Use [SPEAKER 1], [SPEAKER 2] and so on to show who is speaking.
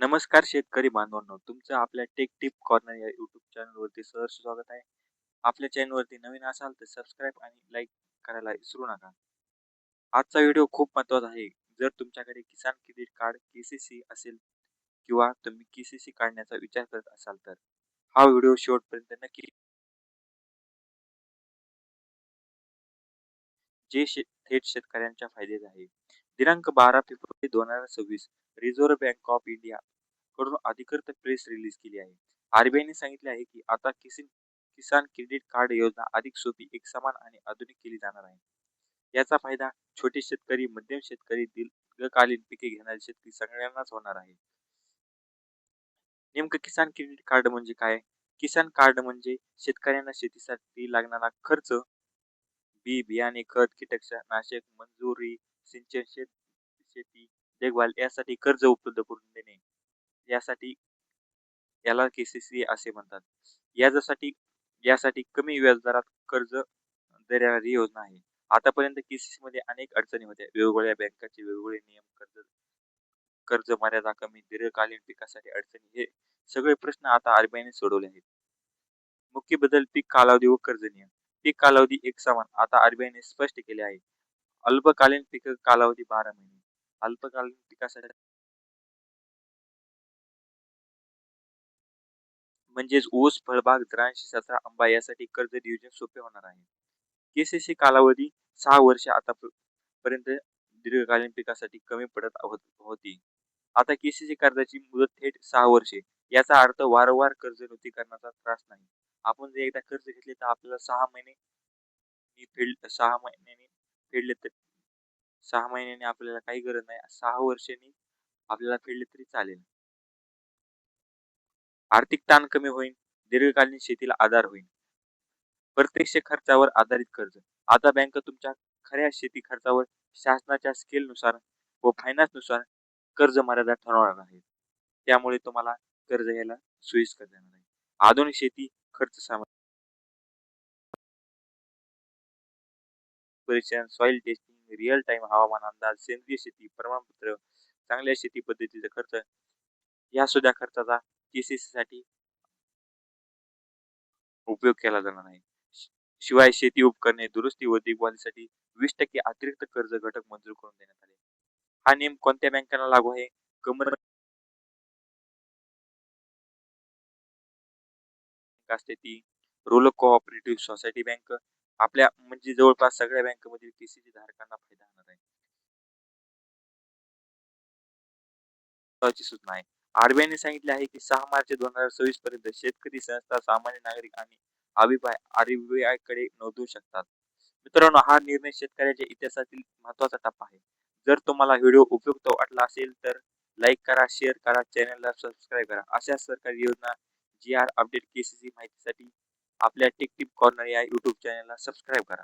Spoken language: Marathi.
[SPEAKER 1] नमस्कार शेतकरी बांधवांनो, तुमचं आपल्या टेक टिप कॉर्नर या YouTube चॅनलवरती सहर्ष स्वागत आहे. आपल्या चॅनलवरती नवीन असाल तर सबस्क्राईब आणि लाईक करायला विसरू नका. आजचा व्हिडिओ खूप महत्त्वाचा आहे. जर तुमच्याकडे किसान क्रेडिट कार्ड KCC असेल किंवा तुम्ही KCC काढण्याचा विचार करत असाल तर हा व्हिडिओ शेवटपर्यंत नक्की थेट शेतकऱ्यांच्या फायद्याचे आहे. दिनांक 12 February 2026 reserve bank of India कडून अधिकृत प्रेस रिलीज केली आहे. आरबीआयने सांगितले आहे की आता किसान क्रेडिट कार्ड योजना अधिक सोपी, एकसमान आणि आधुनिक केली जाणार आहे. याचा फायदा छोटे शेतकरी, मध्यम शेतकरी, दीर्घकालीन पिके घेणारे शेतकरी सगळ्यांनाच होणार आहे. नेमकं किसान क्रेडिट कार्ड म्हणजे काय? किसान कार्ड म्हणजे शेतकऱ्यांना शेतीसाठी लागणारा खर्च, बियाणे, खत, कीटकनाशक, मंजुरी, सिंचन, शेती देखभाल यासाठी कर्ज उपलब्ध करून देणे. यासाठी याला केसीसी असे म्हणतात. यासाठी यासाठी कमी व्याजदरात कर्ज देणारी योजना आहे. आतापर्यंत केसीसी मध्ये अनेक अडचणी होत्या. वेगवेगळ्या बँकांचे वेगवेगळे नियम, कर्ज मर्यादा कमी, दीर्घकालीन पिकासाठी अडचणी, हे सगळे प्रश्न आता आरबीआयने सोडवले आहेत. मुख्य बदल: पीक कालावधी व कर्ज नियम. पीक कालावधी एक समान आता आरबीआयने स्पष्ट केले आहे. अल्पकालीन पीक कालावधी 12 महिने. अल्पकालीन पिकासाठी म्हणजेच ऊस, फळबाग, द्राक्ष, संत्रा, आंबा यासाठी कर्ज नियोजन सोपे होणार आहे. केसीसी कालावधी 6 वर्ष आता पर्यंत दीर्घकालीन पिकासाठी कमी पडत होती. आता केसीसी कर्जाची मुदत थेट 6 वर्षे. याचा अर्थ वारंवार कर्ज करण्याचा त्रास नाही. आपण जर एकदा कर्ज घेतले तर आपल्याला 6 महिन्यांनी फेडले तर 6 महिन्यांनी आपल्याला काही गरज नाही. 6 वर्षांनी आपल्याला फेडले तरी चालेल. आर्थिक ताण कमी होईल, दीर्घकालीन शेतीला आधार होईल. प्रत्यक्ष खर्चावर आधारित कर्ज. आता बँक तुमच्या खऱ्या शेती खर्चावर शासनाच्या स्केलनुसार व फायनान्सनुसार कर्ज मर्यादा ठरवणार आहे. त्यामुळे तुम्हाला कर्ज घ्यायला सोयीस्कर जाणार आहे. आधुनिक शेती खर्च सामर्थ्य परीक्षण, सॉइल टेस्टिंग, रिअल टाइम हवामान अंदाज, सेंद्रिय शेती प्रमाणपत्र, चांगल्या शेती पद्धतीचा खर्च, या सुद्धा खर्चाचा केसीसी साठी उपयोग केला जाणार आहे. शिवाय शेती उपकरणे, दुरुस्ती व देखभालीसाठी 20% अतिरिक्त कर्ज घटक मंजूर करून देण्यात आले. हा नियम कोणत्या बँकांना लागू आहे? बँक असते ती, रुरल कोऑपरेटिव्ह सोसायटी बँक, आपल्या म्हणजे जवळपास सगळ्या बँकांमधील केसीसी धारकांना फायदा होणार आहे. सूचना आहे. आरबीआयने सांगितले आहे की 6 मार्च 2026 पर्यंत शेतकरी, संस्था, सामान्य नागरिक आणि आरबीआय कडे नोंदवू शकतात. मित्रांनो, हा निर्णय शेतकऱ्याच्या इतिहासातील महत्त्वाचा टप्पा आहे. जर तुम्हाला व्हिडिओ उपयुक्त वाटला असेल तर लाईक करा, शेअर करा, चॅनलला सबस्क्राईब करा. अशा सरकारी योजना, GR अपडेट, केसीसी माहितीसाठी आपल्या टेक टिप कॉर्नर या YouTube चॅनलला सबस्क्राईब करा.